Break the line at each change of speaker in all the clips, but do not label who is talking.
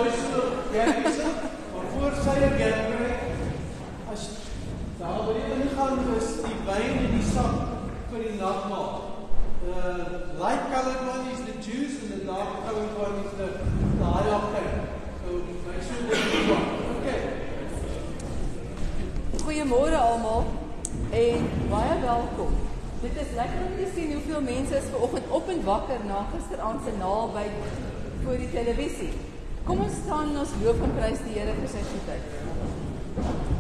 daai so gappie sit, maar voor sy 'n gap kry, as daar by die ingang is die wyn en die sap vir die nagmaal. Light colored one is the juice and the dark colored one is the high octane. So make sure that you want. Okay.
Goeiemôre almal en baie welkom. Dit is lekker om te sien hoeveel mense is vanoggend op en wakker na gisteraand se naby voor die televisie. Kom ons staan en ons loof en prys die Here vir sy goedheid.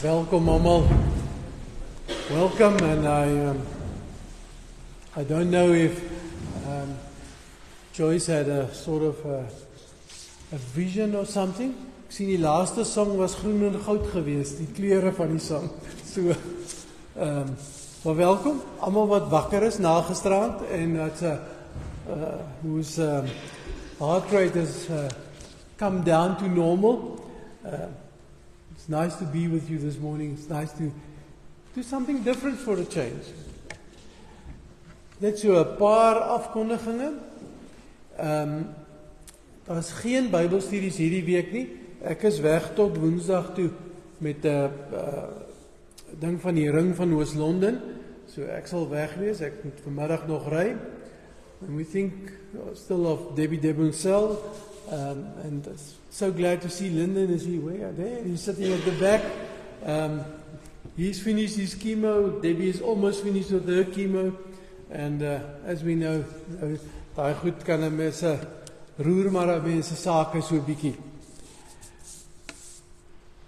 Welcome, almal. Welcome, and I don't know if Joyce had a sort of a vision or something. Ek sien die laaste song was groen en goud geweest, die kleure van die song. So, maar welkom, almal wat wakker is na gisteraand en dat whose heart rate has come down to normal. It's nice to be with you this morning. It's nice to do something different for a change. Net so 'n paar afkondigings. Daar is geen Bybelstudies hierdie week nie. Ek is weg tot Woensdag toe met 'n ding van die ring van Oos-London. So ek sal weg wees. Ek moet vanmiddag nog ry. And we think still of Debbie Debuncel. And so glad to see Lyndon is here. Where? There, he's sitting at the back. He's finished his chemo. Debbie is almost finished with her chemo. And as we know, daai goed kan 'n mens roer maar 'n mens se sake so bietjie.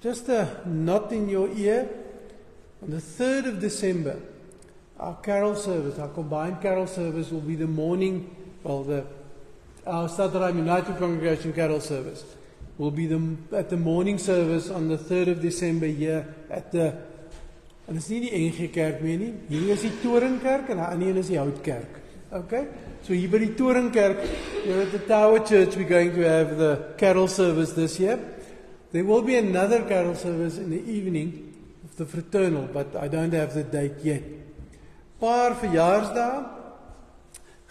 Just a knot in your ear. On the 3rd of December, our carol service, our combined carol service will be the morning, our Stadtrein United Congregation carol service will be at the morning service on the 3rd of December here at the, en dit is nie die NG Kerk meer nie, hier is die Torenkerk en die ander een is die Houtkerk. Okay? So hier by die Torenkerk, here at the Tower Church, we're going to have the carol service this year. There will be another carol service in the evening the fraternal, but I don't have the date yet. Paar verjaarsdae.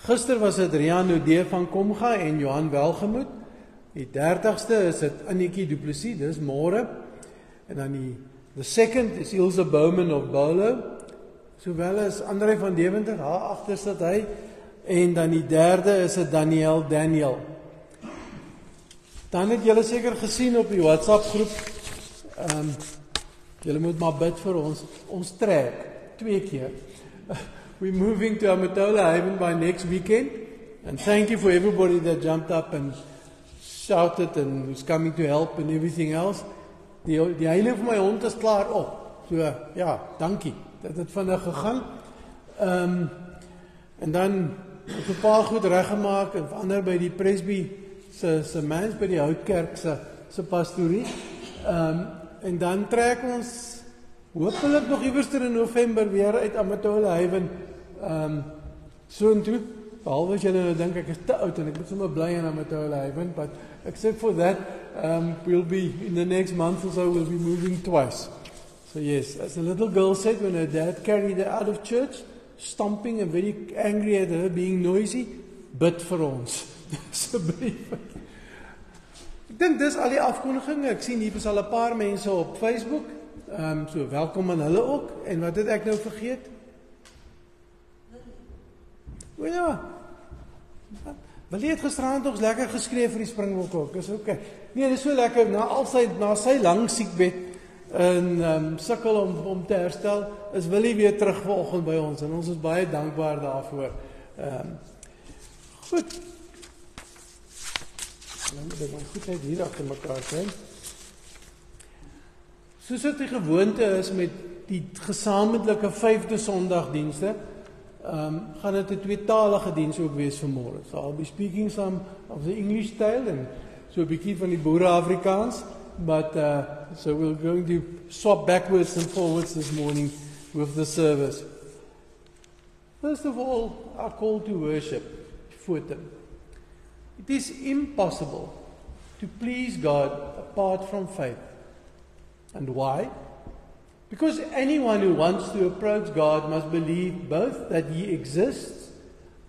Gister was dit Rian Nodee van Komga en Johan Welgemoed. Die 30ste is dit Annetjie Du Plessis, dis môre. En dan the second is Ilse Bowman of Bolo, sowel as André van Deventer, daar agter sit hy. En dan die derde is dit Daniel. Dan het julle seker gesien op die WhatsApp groep, julle moet maar bid vir ons trek, 2 keer. We're moving to Amatola Haven by next weekend, and thank you for everybody that jumped up and shouted and was coming to help and everything else. Die heilige van my hond is klaar op, so ja, dankie, dat het vinnig gegaan. En dan het 'n paar goed reggemaak en ander by die Presby se mens by die Houtkerk se pastorie. En dan trek ons hopelik nog iewers in November weer uit Amatola Haven so intoe. Behalwe as julle nou dink ek is te oud en ek moet sommer bly in Amatola Haven, but except for that, we'll be in the next month or so we'll be moving twice. So yes, as the little girl said when her dad carried her out of church, stomping and very angry at her being noisy, bid vir ons. Asseblief. Ek dink dis al die afkondigings. Ek sien hier is al 'n paar mense op Facebook. So welkom aan hulle ook. En wat het ek nou vergeet? Well, ja. Wil jy het gisterand ons lekker geskree vir die Springbok ook? Is okay. Nee, dis so lekker na sy lang siekbed en sukkel om te herstel, is Willie weer terug vanoggend by ons en ons is baie dankbaar daarvoor. Goed. Nou moet ek maar goed net hier agter mekaar kry. Soos dit die gewoonte is met die gesamentlike 5de Sondagdienste, gaan dit 'n tweetalige diens ook wees vanmôre. So I'll be speaking some of the English style and so 'n bietjie van die boere Afrikaans, but so we're going to swap backwards and forwards this morning with the service. First of all, our call to worship, Fotum. It is impossible to please God apart from faith. And why? Because anyone who wants to approach God must believe both that He exists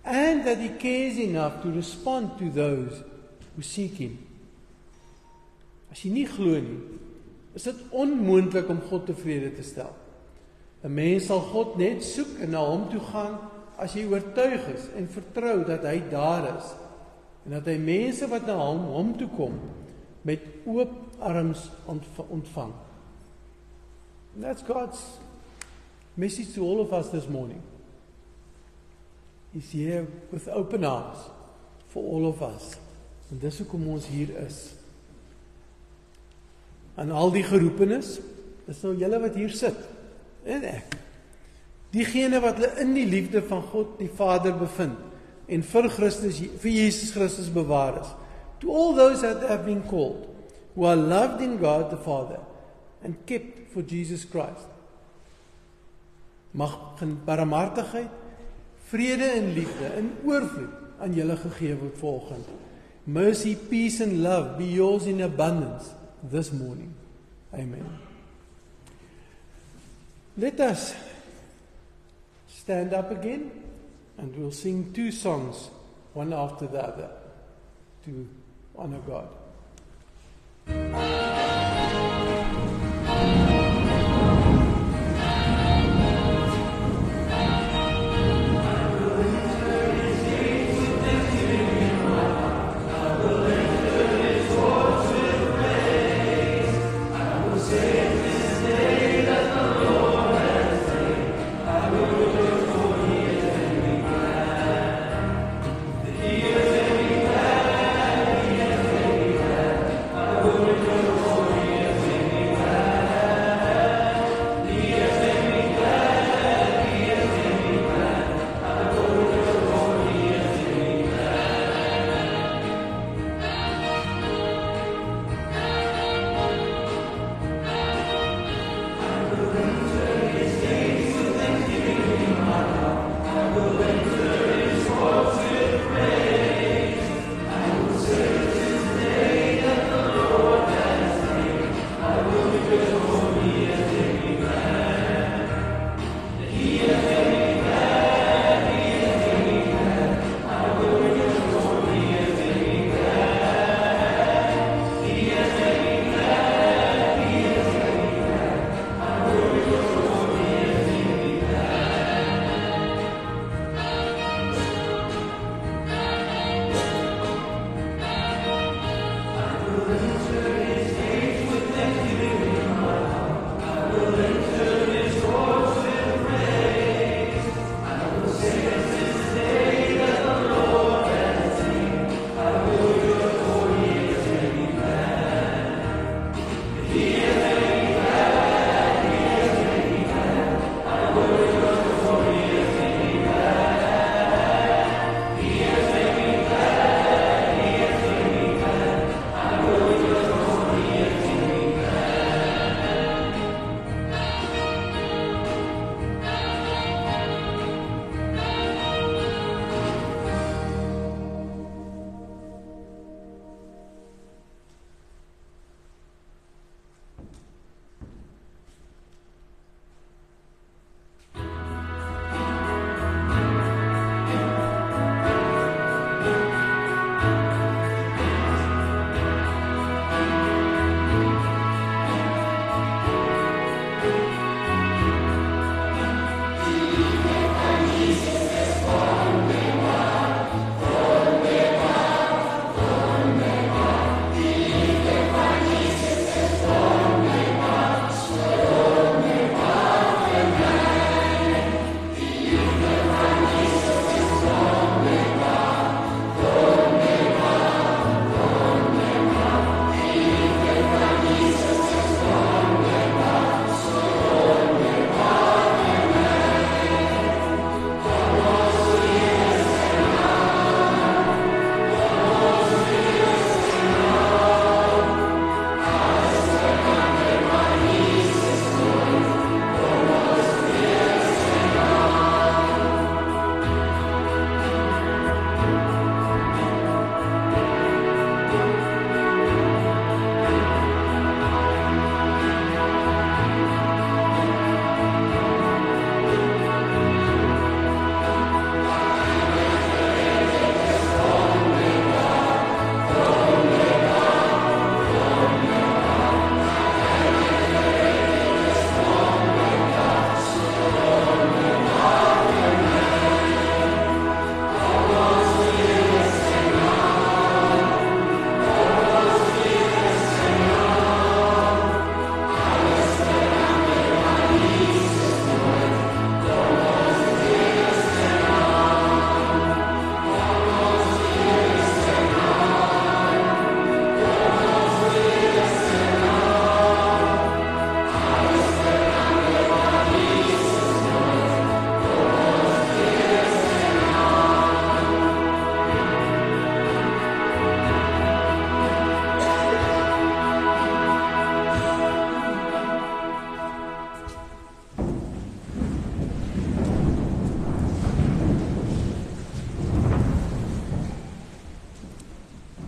and that He cares enough to respond to those who seek Him. As jy nie glo nie, is dit onmoontlik om God tevrede te stel. 'n Mens sal God net soek en na Hom toe gaan as jy oortuig is en vertrou dat Hy daar is en dat Hy mense wat na Hom toe kom met oop arms ontvang. And that's God's message to all of us this morning. He's here with open arms for all of us. En dis hoekom ons hier is. En al die geroepenes, dis nou julle wat hier sit, en ek. Diegene wat hulle in die liefde van God die Vader bevind, en vir Jesus Christus bewaar is. To all those that have been called, who are loved in God the Father, and kept for Jesus Christ. Mag barmhartigheid, vrede en liefde in oorvloed aan julle gegee word vanoggend. Mercy, peace and love be yours in abundance this morning. Amen. Let us stand up again and we'll sing 2 songs, one after the other, to honor God.
Thank you.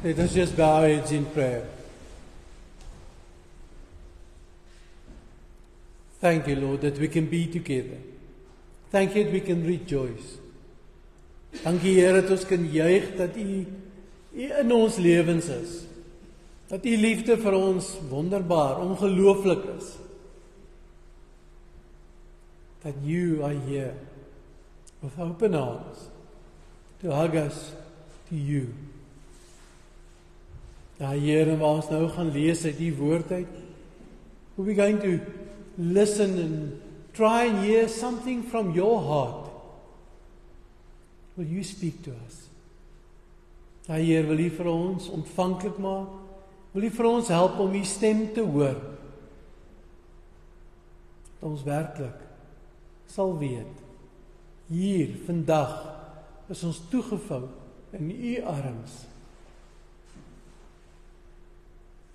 Let us just bow our heads in prayer. Thank you, Lord, that we can be together. Thank you that we can rejoice. Dankie, Here, dat ons kan juig dat U in ons lewens is. Dat U liefde vir ons wonderbaar, ongelooflik is. That You are here with open arms to hug us to You. Ja, Here, waar ons nou gaan lees uit U woord uit, we're going to listen and try and hear something from Your heart. Will You speak to us? Ja, Heer, wil U vir ons ontvanklik maak? Wil U vir ons help om U stem te hoor? Dat ons werklik sal weet, hier, vandag, is ons toegevou in U arms.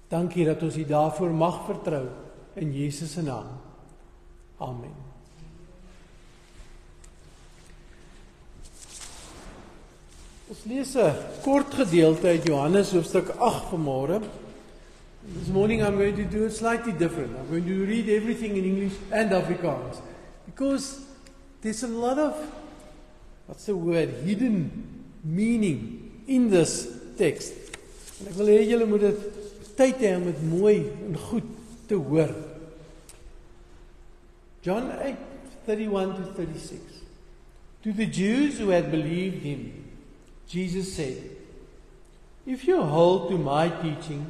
Dankie dat ons U daarvoor mag vertrou, in Jesus se naam. Amen. Ons lees 'n kort gedeelte uit Johannes hoofstuk 8 vanmôre. This morning I'm going to do it slightly different. I'm going to read everything in English and Afrikaans. Because there's a lot of, hidden meaning in this text. En ek wil hê julle moet dit tyd hê om dit mooi en goed te hoor. John 8:31-36. To the Jews who had believed Him, Jesus said, "If you hold to my teaching,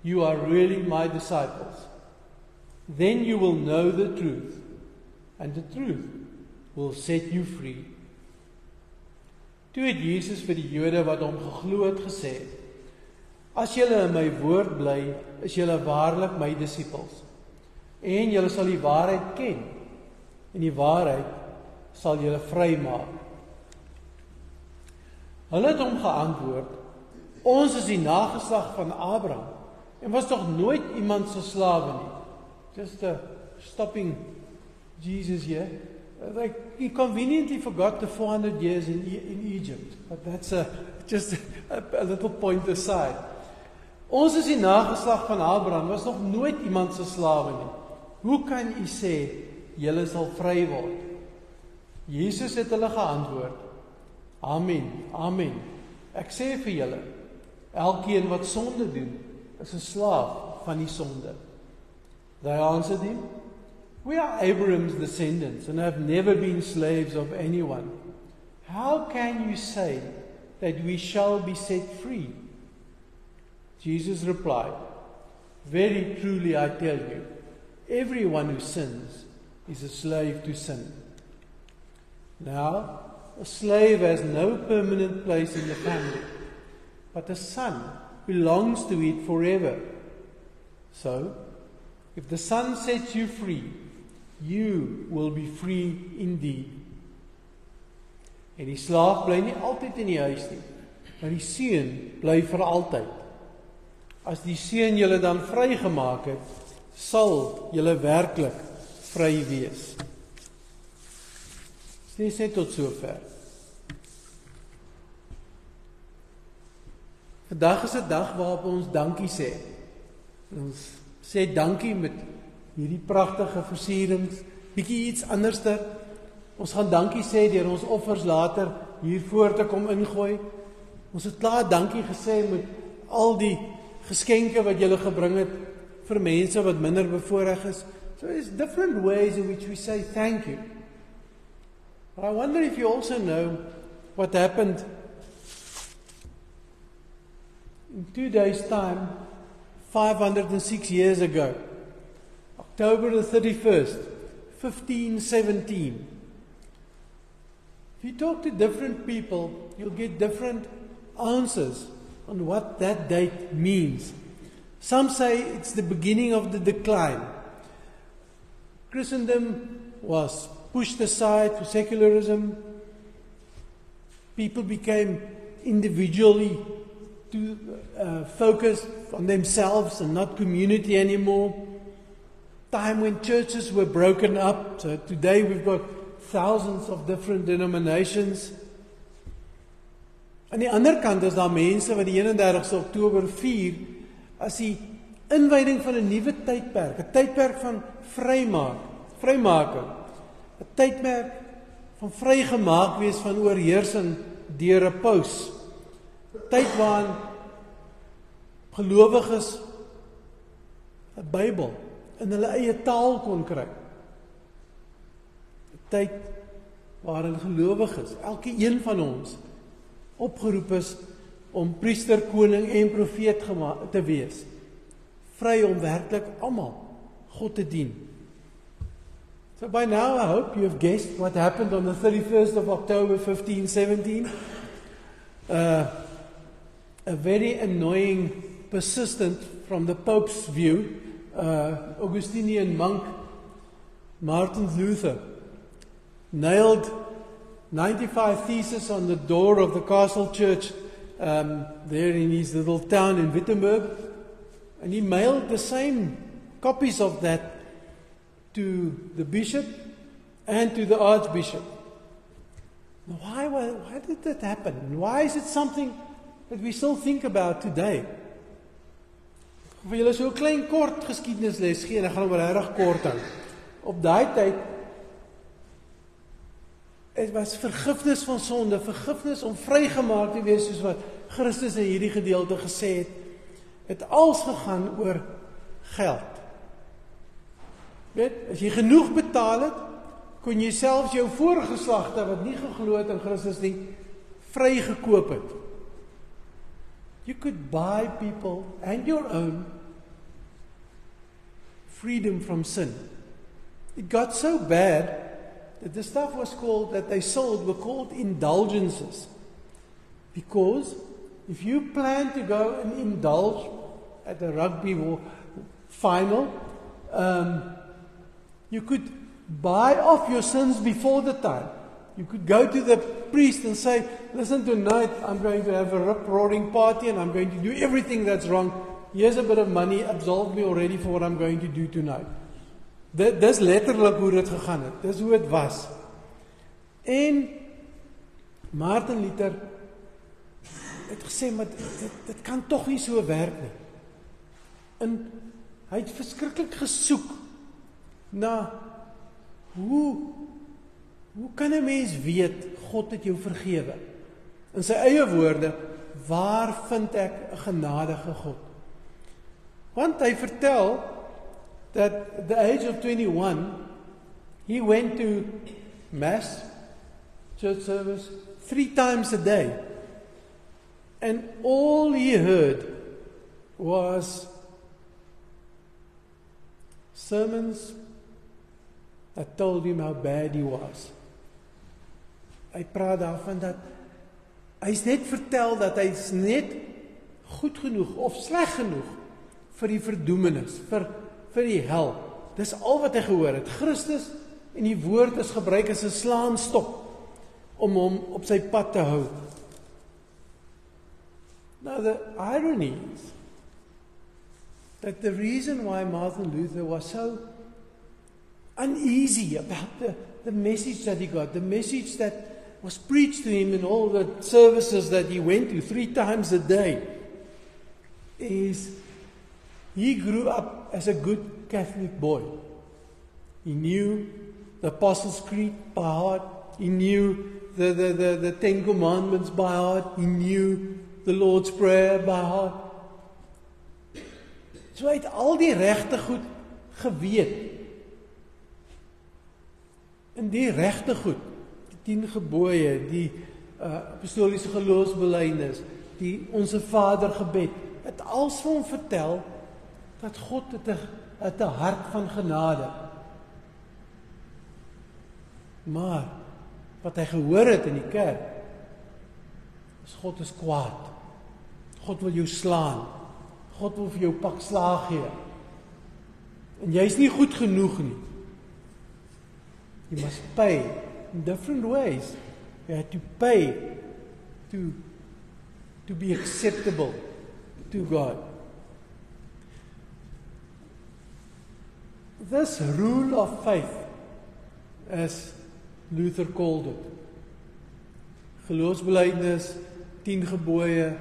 you are really my disciples. Then you will know the truth, and the truth will set you free." Toe het Jesus vir die Jode wat hom geglo het gesê, "As julle in my woord bly, is julle waarlik my disippels, en julle sal die waarheid ken, en die waarheid sal julle vrymaak." Hulle het hom geantwoord, "Ons is die nageslag van Abraham, en was toch nooit iemand se slawe nie." Just stopping Jesus here. Like, he conveniently forgot the 400 years in Egypt. But that's just a little point aside. Ons is die nageslag van Abraham, was nog nooit iemand se slawe nie. Hoe kan u sê, julle sal vry word? Jesus het hulle geantwoord, "Amen, amen. Ek sê vir julle, elkeen wat sonde doen, is 'n slaaf van die sonde." They answered him, "We are Abraham's descendants and have never been slaves of anyone. How can you say that we shall be set free?" Jesus replied, "Very truly I tell you, everyone who sins is a slave to sin. Now, a slave has no permanent place in the family, but a son belongs to it forever. So, if the Son sets you free, you will be free indeed." En die slaaf bly nie altyd in die huis nie, maar die seun bly vir altyd. As die seun julle dan vrygemaak het, sal julle werklik vry wees. Dis net tot sover. Vandag is 'n dag waarop ons dankie sê. Ons sê dankie met hierdie pragtige versierings, bietjie iets anderster. Ons gaan dankie sê deur ons offers later hier voor te kom ingooi. Ons het klaar dankie gesê met al die geskenke wat julle gebring het vir mense wat minder bevoorreg is. So there's different ways in which we say thank you. But I wonder if you also know what happened in 2 days' time, 506 years ago, October the 31st, 1517. If you talk to different people, you'll get different answers on what that date means. Some say it's the beginning of the decline. Christendom was pushed aside for secularism. People became individually focused on themselves and not community anymore. Time when churches were broken up. So today we've got thousands of different denominations. Aan die ander kant is daar mense wat die 31ste Oktober vier as die inwyding van 'n nuwe tydperk, 'n tydperk van vrymaking, 'n tydperk van vrygemaak wees van oorheersing deur 'n paus. 'n Tyd waarin gelowiges 'n Bybel in hulle eie taal kon kry. 'n Tyd waarin gelowiges, elke een van ons, opgeroep is om priester, koning en profeet te wees. Vry om werklik almal God te dien. So by now I hope you have guessed what happened on the 31st of October 1517. A very annoying, persistent, from the Pope's view, Augustinian monk Martin Luther nailed 95 theses on the door of the castle church there in his little town in Wittenberg, and he mailed the same copies of that to the bishop and to the archbishop. Now, why did that happen? Why is it something that we still think about today? Vir julle so 'n klein kort geskiedenisles gee, en ek gaan hom regtig kort hou. Op daai tyd het was vergifnis van sonde, vergifnis om vrygemaak te wees, soos wat Christus in hierdie gedeelte gesê het als gegaan oor geld. Weet, as jy genoeg betaal het, kon jy selfs jou voorgeslagte wat nie geglo het in Christus nie, vrygekoop het. You could buy people and your own freedom from sin. It got so bad that the stuff that they sold were called indulgences. Because if you plan to go and indulge at a rugby final, you could buy off your sins before the time. You could go to the priest and say, listen, tonight I'm going to have a rip-roaring party and I'm going to do everything that's wrong. Here's a bit of money, absolve me already for what I'm going to do tonight. Dis letterlik hoe dit gegaan het. Dis hoe dit was. En Martin Luther het gesê, maar dit kan tog nie so werk nie. En hy het verskriklik gesoek na hoe kan 'n mens weet God het jou vergewe? In sy eie woorde, waar vind ek 'n genadige God? Want hy vertel that at the age of 21, he went to mass, church service, 3 times a day. And all he heard was sermons that told him how bad he was. Hy praat daarvan dat hy's net vertel dat hy's net goed genoeg of sleg genoeg vir die verdoemenis, vir die hel. Dis al wat hy gehoor het. Christus en die woord is gebruik as 'n slaanstok om hom op sy pad te hou. Now the irony is that the reason why Martin Luther was so uneasy about the message that he got, the message that was preached to him in all the services that he went to 3 times a day, is he grew up as a good Catholic boy. He knew the Apostles' Creed by heart. He knew the 10 Commandments by heart. He knew the Lord's Prayer by heart. So hy het al die regte goed geweet. En die regte goed, die 10 gebooie, die apostoliese geloofsbelijdenis, die Onse Vader gebed, het als vir hom vertel dat God het 'n hart van genade. Maar wat hy gehoor het in die kerk, is God is kwaad. God wil jou slaan. God wil vir jou pak slaag gee. En jy's nie goed genoeg nie. You must pay in different ways. You have to pay to be acceptable to God. This rule of faith, as Luther called it, geloofsbelijdenis, 10 gebooie,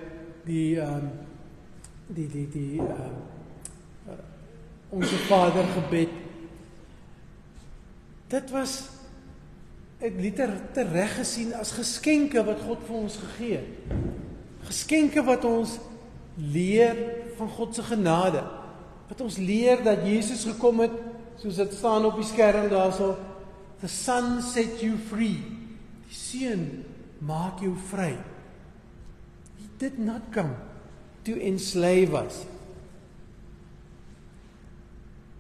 Onse Vader gebed. Dit was ek liter tereg gesien as geskenke wat God vir ons gegee het. Geskenke wat ons leer van God se genade. Wat ons leer dat Jesus gekom het, soos dit staan op die skerm daarso, the Son set you free. Die Seun maak jou vry. He did not come to enslave us.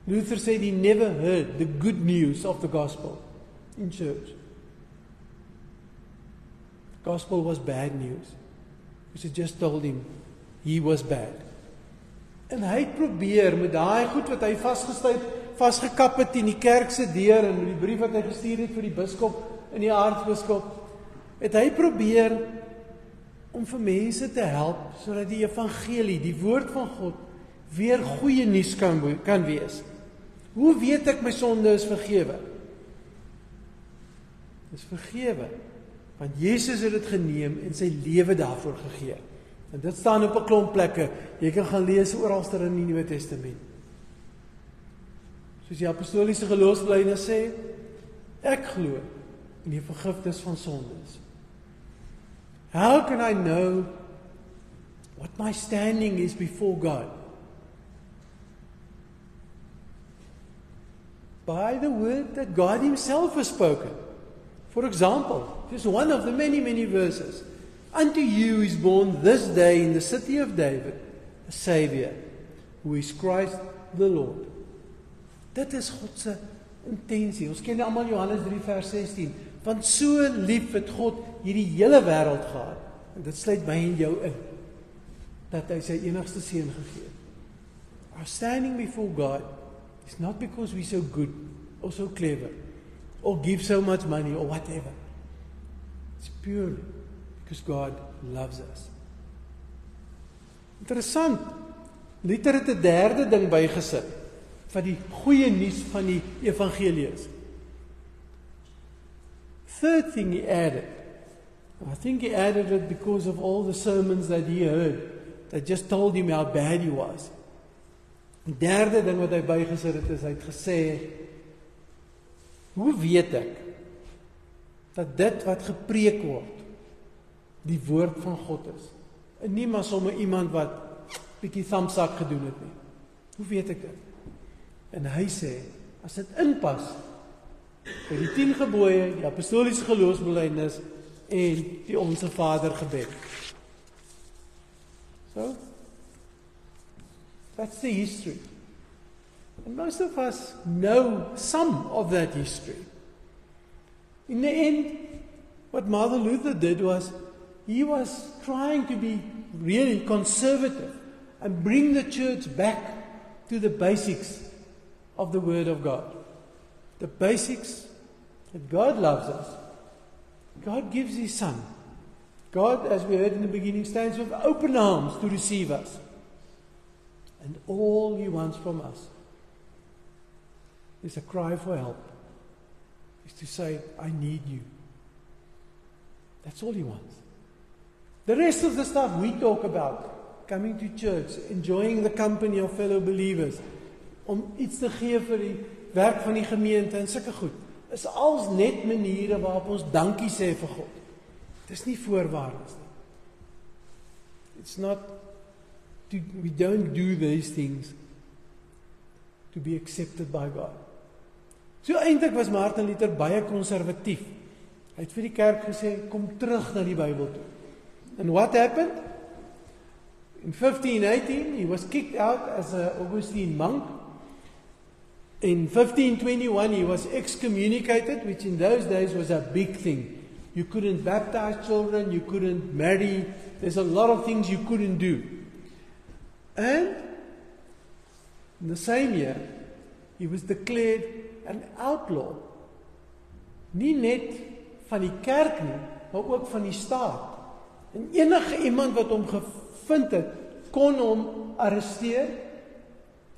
Luther said he never heard the good news of the gospel in church. The gospel was bad news. Because it just told him he was bad. En hy het probeer met daai goed wat hy vasgekap het in die kerk se deur en die brief wat hy gestuur het vir die biskop en die aartsbiskop, het hy probeer om vir mense te help sodat die evangelie, die woord van God, weer goeie nuus kan wees. Hoe weet ek my sonde is vergewe? Is vergewe, want Jesus het dit geneem en sy lewe daarvoor gegee. En dit staan op 'n klomp plekke. Jy kan gaan lees oralster in die Nuwe Testament. Soos die apostoliese geloofsbelijdenis sê, ek glo in die vergifnis van sondes. How can I know what my standing is before God? By the word that God himself has spoken. For example, just one of the many, many verses. Unto you is born this day in the city of David a Savior, who is Christ the Lord. Dit is God se intensie. Ons ken almal Johannes 3 vers 16. Want so lief het God hierdie hele wêreld gehad. En dit sluit my en jou in. Dat hy sy enigste seun gegee het. Our standing before God is not because we're so good or so clever or give so much money or whatever. It's purely because God loves us. Interessant. Luther het 'n derde ding bygesit van die goeie nuus van die evangelie is. Third thing he added. I think he added it because of all the sermons that he heard that just told him how bad he was. Die derde ding wat hy bygesit het is, hy het gesê, hoe weet ek dat dit wat gepreek word die woord van God is? En nie maar sommer iemand wat bietjie thumbsak gedoen het nie. Hoe weet ek dit? En hy sê, as dit inpas by die 10 gebooie, die apostoliese geloofsbelijdenis en die Onse Vader gebed. So, that's the history. And most of us know some of that history. In the end, what Martin Luther did was, he was trying to be really conservative and bring the church back to the basics of the Word of God. The basics that God loves us. God gives His Son. God, as we heard in the beginning, stands with open arms to receive us. And all He wants from us is a cry for help. Is to say, I need you. That's all He wants. The rest of the stuff we talk about, coming to church, enjoying the company of fellow believers, om iets te gee vir die werk van die gemeente en sulke goed, is als net maniere waarop ons dankie sê vir God. Dit is nie voorwaardes nie. It's not, we don't do these things to be accepted by God. So eintlik was Martin Luther baie konservatief. Hy het vir die kerk gesê, kom terug na die Bybel toe. And what happened? In 1518, he was kicked out as an Augustine monk. In 1521, he was excommunicated, which in those days was a big thing. You couldn't baptize children, you couldn't marry, there's a lot of things you couldn't do. And in the same year, he was declared an outlaw. Nie net van die kerk nie, maar ook van die staat. En enige iemand wat hom gevind het, kon hom arresteer,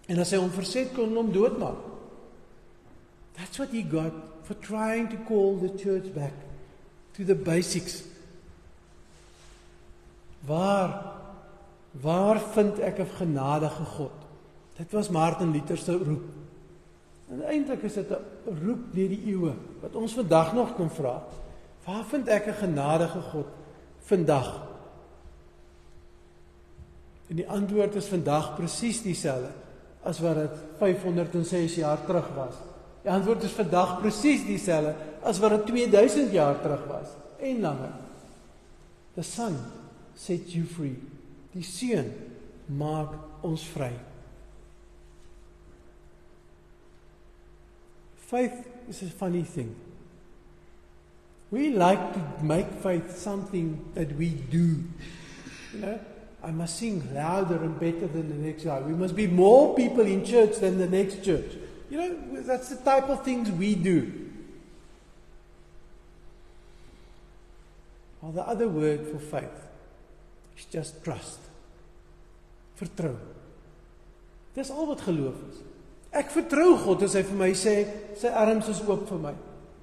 en as hy hom verset, kon hom doodmaak. That's what he got for trying to call the church back to the basics. Waar vind ek 'n genadige God? Dit was Martin Luther se roep. En eintlik is dit 'n roep deur die eeue, wat ons vandag nog kan vra. Waar vind ek 'n genadige God vandag? En die antwoord is vandag presies dieselfde as wat dit 506 jaar terug was. Die antwoord is vandag presies dieselfde as wat dit 2000 jaar terug was en langer. The Son sets you free. Die Seun maak ons vry. Faith is a funny thing. We like to make faith something that we do. You know, I must sing louder and better than the next guy. We must be more people in church than the next church. You know, that's the type of things we do. Well, the other word for faith is just trust. Vertrou. Dis al wat geloof is. Ek vertrou God as hy vir my sê, sy arms is oop vir my.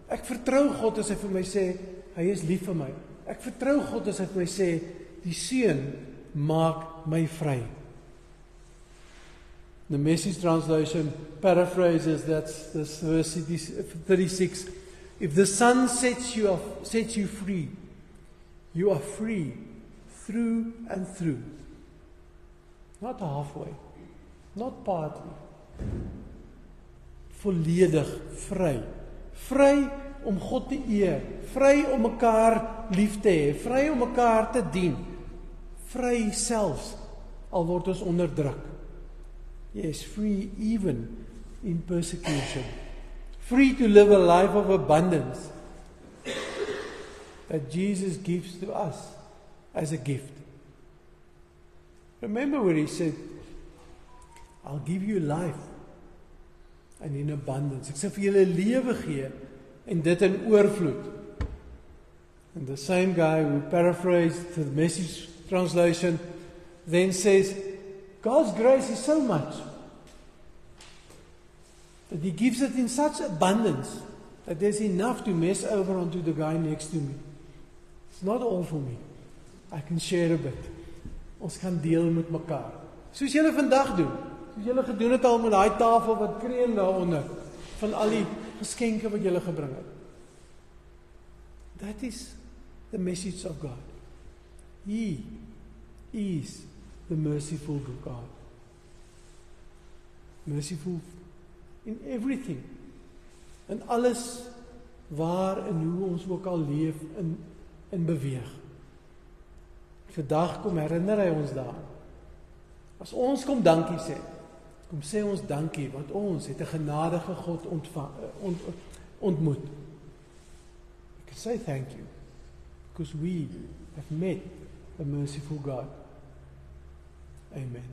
Ek vertrou God as hy vir my sê, hy is lief vir my. Ek vertrou God as hy vir my sê, die Seun maak my vry. The Message translation paraphrases this verse 36. If the Son sets you free, you are free through and through. Not halfway, not partly. Volledig vry. Vry om God te eer, vry om mekaar lief te hê, vry om mekaar te dien. Vry selfs al word ons onderdruk. Yes, free even in persecution. Free to live a life of abundance that Jesus gives to us as a gift. Remember where he said, I'll give you life and in abundance. Ek sal vir julle lewe gee en dit in oorvloed. And the same guy who paraphrased the Message translation then says, God's grace is so much that he gives it in such abundance that there's enough to mess over onto the guy next to me. It's not all for me. I can share a bit. Ons kan deel met mekaar. Soos julle vandag doen. Soos julle gedoen het al met daai tafel wat kreun daaronder van al die geskenke wat julle gebring het. That is the message of God. He is the merciful God. Merciful in everything. In alles waar en hoe ons ook al leef in beweeg. Vandag kom herinner hy ons daaraan. As ons kom dankie sê, kom sê ons dankie, want ons het 'n genadige God ontmoet. We can say thank you, because we have met the merciful God. Amen.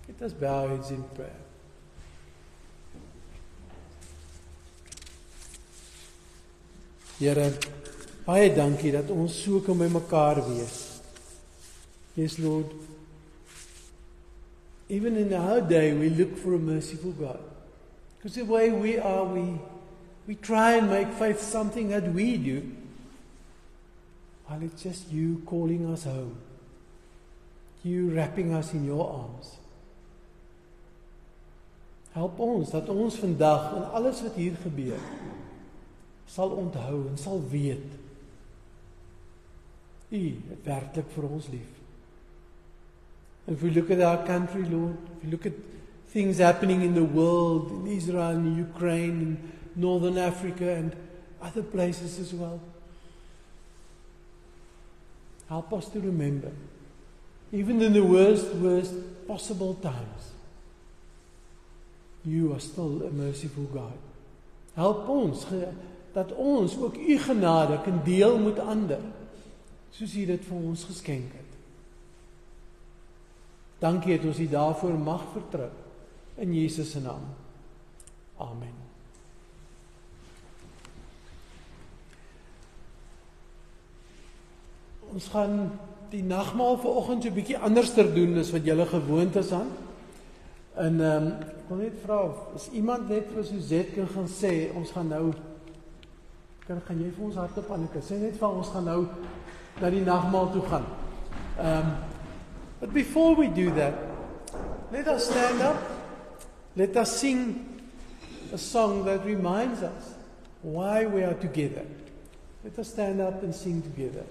Let us bow our heads in prayer. Here, baie dankie dat ons so kan by mekaar wees. Yes, Lord. Even in our day, we look for a merciful God. Because the way we are, we try and make faith something that we do, while it's just you calling us home. You wrapping us in your arms. Help ons, dat ons vandag, in alles wat hier gebeur, sal onthou en sal weet, U het werklik vir ons lief. And if we look at our country, Lord, if we look at things happening in the world, in Israel, in Ukraine, in Northern Africa, and other places as well, help us to remember, even in the worst possible times, You are still a merciful God. Help ons, dat ons ook U genade kan deel met ander, soos U dit vir ons geskenk het. Dankie dat ons U daarvoor mag vertrou, in Jesus se naam. Amen. Ons gaan die nagmaal vanoggend so 'n bietjie anderster doen as wat julle gewoond is aan. En ek wil net vra, as iemand net vir Suzette kan gaan sê, ons gaan nou, gaan jy vir ons hardop Anneke, sê net van ons gaan nou na die nagmaal toe gaan. But before we do that, let us stand up. Let us sing a song that reminds us why we are together. Let us stand up and sing together.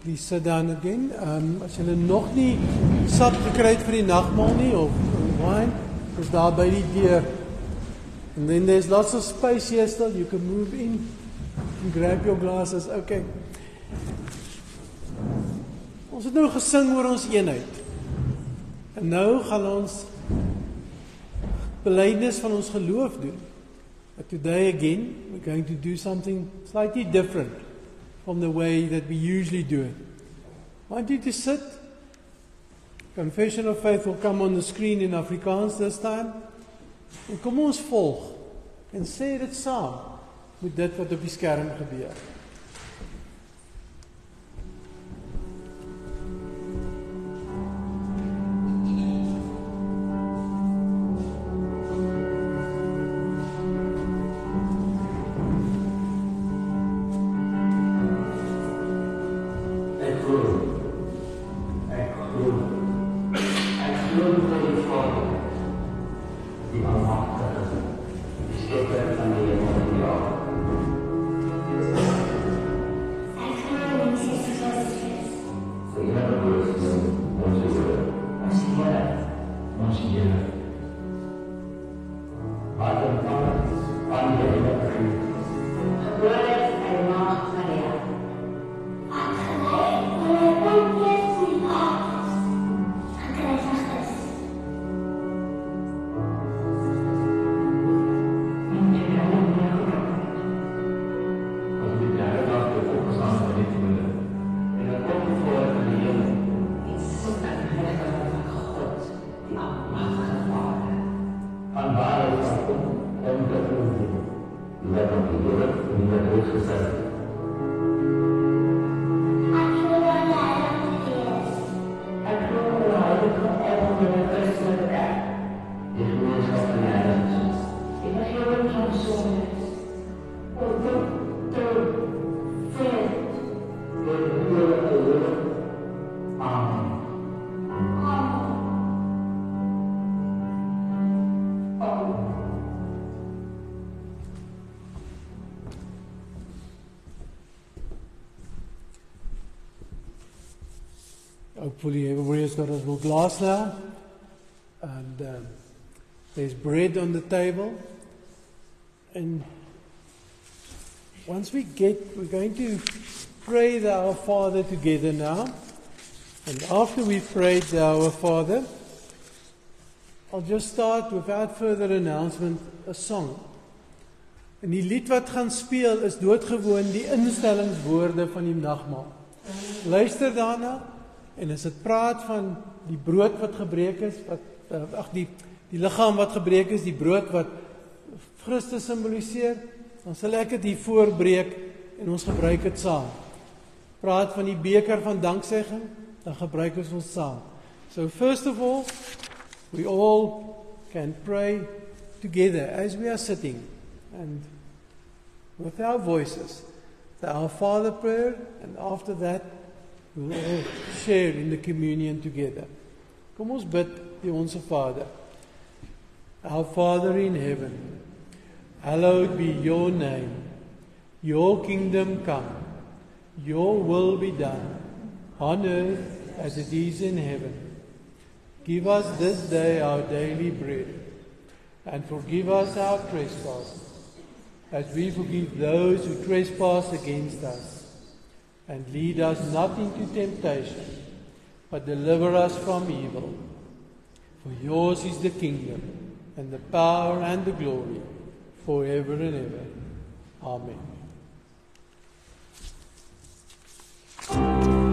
please sit down again. As julle nog nie sap gekry het vir die nagmaal nie, of wine, is daar by die deur. And then there's lots of space here still. You can move in and grab your glasses. Okay. Ons het nou gesing oor ons eenheid. En nou gaan ons belydenis van ons geloof doen. But today again, we're going to do something slightly different from the way that we usually do it. I want you to sit. Confession of Faith will come on the screen in Afrikaans this time. En kom ons volg en sê dit saam met dit wat op die skerm gebeur. Hopefully everybody has got a little glass now, and there's bread on the table, and once we're going to pray the Our Father together now, and after we've prayed the Our Father, I'll just start without further announcement a song. En die lied wat gaan speel is doodgewoon die instellingswoorde van die nagmaal. Luister daarna. En as dit praat van die brood wat gebreek is, die liggaam wat gebreek is, die brood wat Christus simboliseer, dan sal ek dit hier voorbreek en ons gebruik dit saam. Praat van die beker van danksegging, dan gebruik ons saam. So first of all, we all can pray together as we are sitting and with our voices, the Our Father prayer, and after that we will all share in the communion together. Kom ons bid die Onse Vader. Our Father in heaven, hallowed be your name. Your kingdom come. Your will be done on earth as it is in heaven. Give us this day our daily bread, and forgive us our trespasses, as we forgive those who trespass against us. And lead us not into temptation, but deliver us from evil. For yours is the kingdom, and the power, and the glory, forever and ever. Amen.
Oh,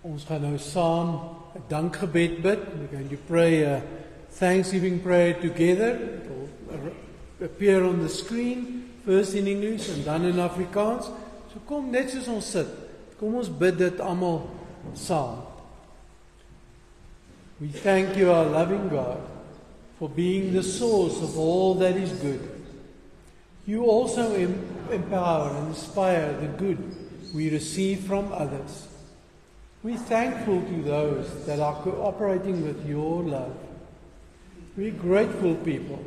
Ons gaan nou saam 'n dankgebed bid. We're going to pray a Thanksgiving prayer together. It will appear on the screen, first in English and then in Afrikaans. So kom net soos ons sit. Kom ons bid dit almal saam. We thank you, our loving God, for being the source of all that is good. You also empower and inspire the good we receive from others. We're thankful to those that are cooperating with your love. We're grateful people,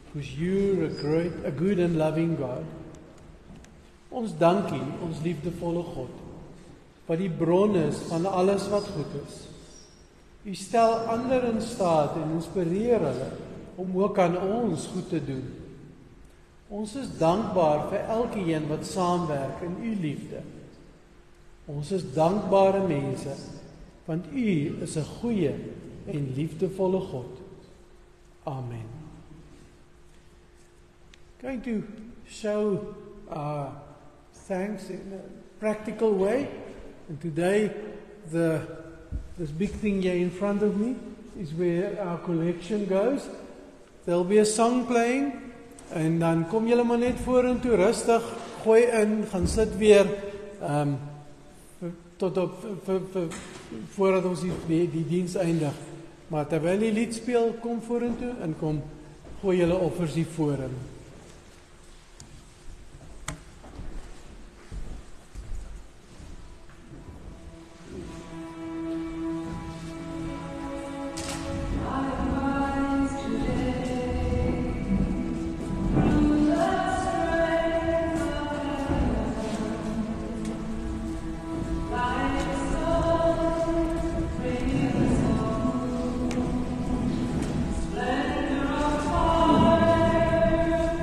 because you're a good and loving God. Ons dankie, ons liefdevolle God, wat die bron is van alles wat goed is. U stel ander in staat en inspireer hulle om ook aan ons goed te doen. Ons is dankbaar vir elkeen wat saamwerk in u liefde. Ons is dankbare mense, want u is 'n goeie en liefdevolle God. Amen. Going to show thanks in a practical way. And today, this big thing here in front of me is where our collection goes. There'll be a song playing, en dan kom julle maar net vorentoe rustig, gooi in, gaan sit weer, tot op voordat ons die diens eindig. Maar terwyl die lied speel, kom vorentoe en kom gooi julle offers hier voorin.
Splendor of fire.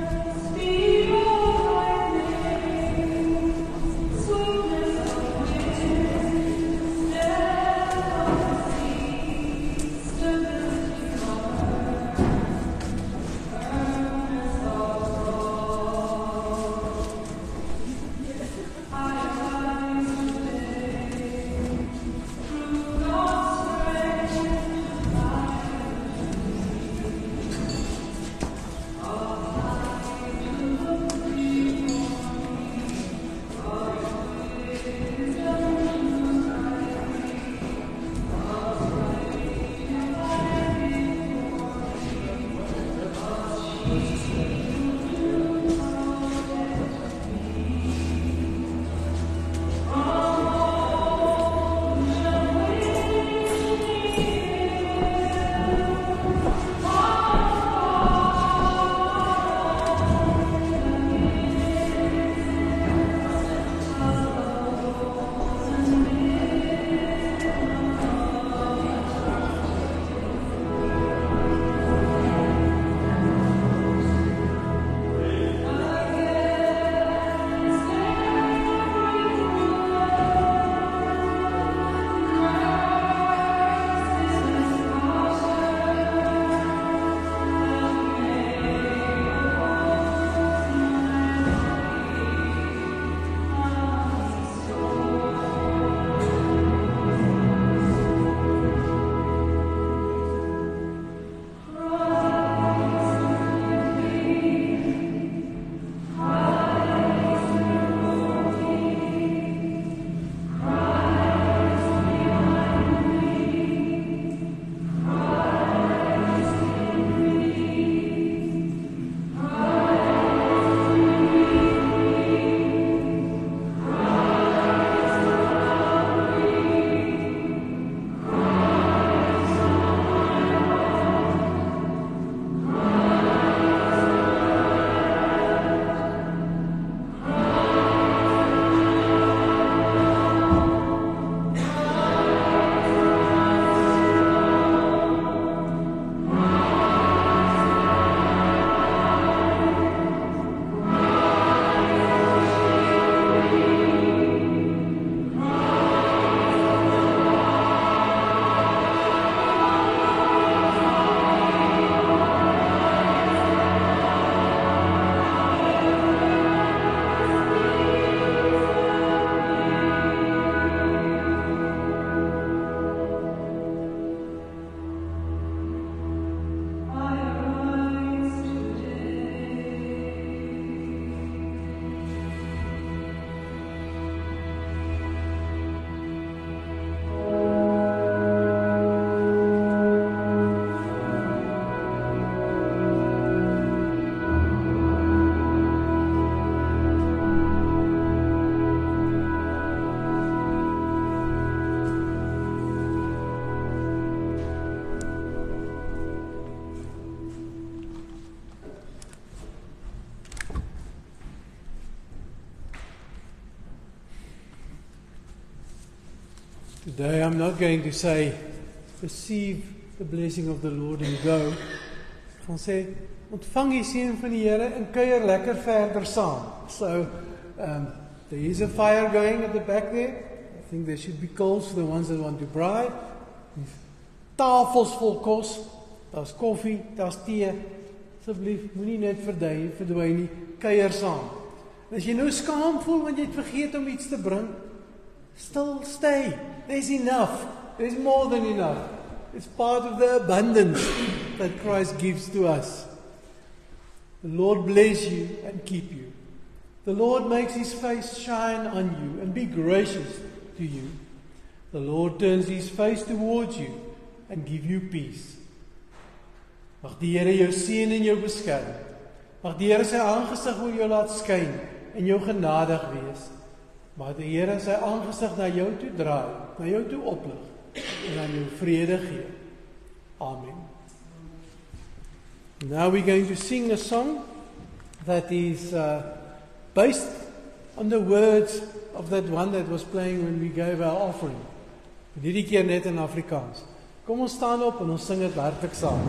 Today I'm not going to say, receive the blessing of the Lord and go. Ek gaan sê, ontvang die seën van die Here en kuier lekker verder saam. So, there is a fire going at the back there. I think there should be coals for the ones that want to braai. Tafels vol kos, daar's koffie, daar's tee. Asseblief, moenie net verdwyn nie, kuier saam. En as jy nou skaam voel want jy het vergeet om iets te bring, still stay. There's enough. There's more than enough. It's part of the abundance that Christ gives to us. The Lord bless you and keep you. The Lord makes His face shine on you and be gracious to you. The Lord turns His face towards you and give you peace. Mag die Here jou seën en jou beskerm. Mag die Here sy aangesig oor jou laat skyn en jou genadig wees. Mag die Here sy aangesig na jou toe draai, na jou toe oplig en aan jou vrede gee. Amen. Now we're going to sing a song that is based on the words of that one that was playing when we gave our offering. Hierdie keer net in Afrikaans. Kom ons staan op en ons sing dit werklik saam.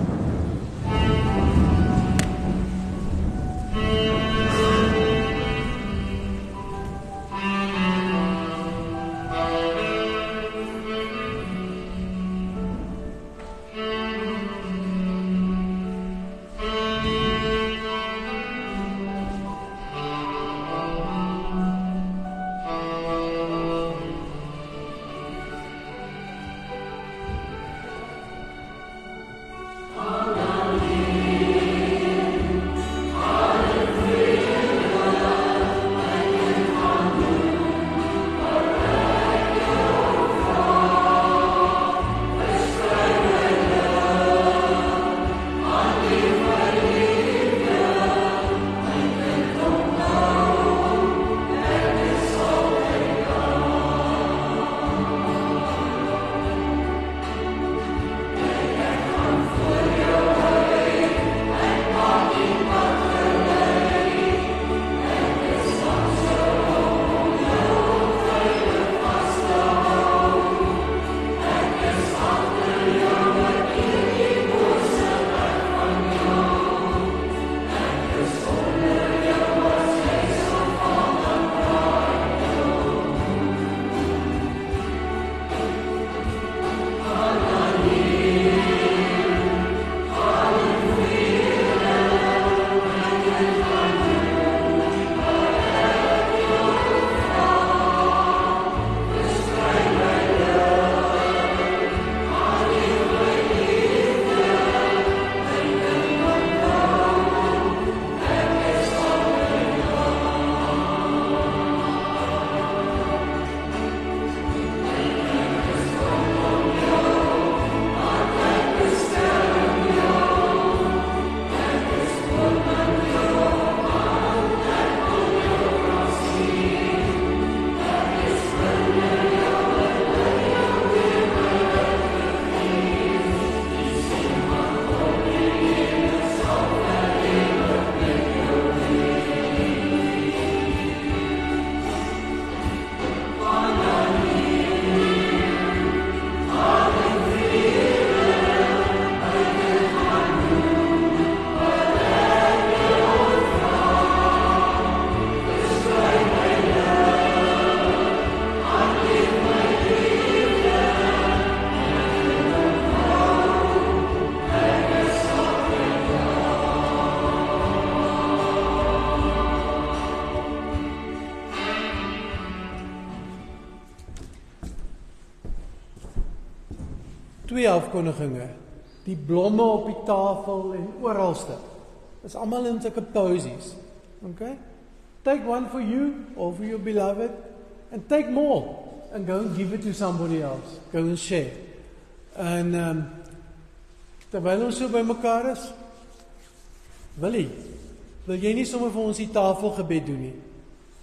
Twee afkondiginge, die blomme op die tafel en oralste. Dis almal in sulke posies. Okay? Take one for you or for your beloved and take more and go and give it to somebody else. Go and share. En terwyl ons so by mekaar is, wil jy nie sommer vir ons die tafelgebed doen nie?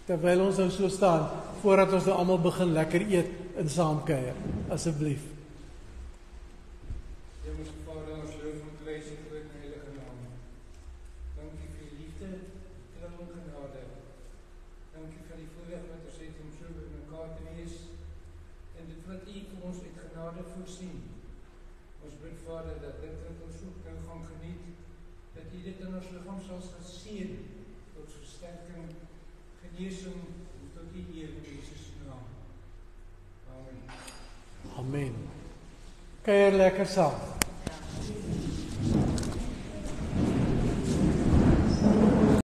Terwyl ons nou so staan, voordat ons nou almal begin lekker eet en saam kuier, asseblief.
voorsien. Ons bid Vader dat dit wat ons ook kan gaan geniet, dat U dit in ons liggaam sal seën tot versterking, genesing tot U eer in Jesus naam. Amen.
Amen. Kuier lekker saam.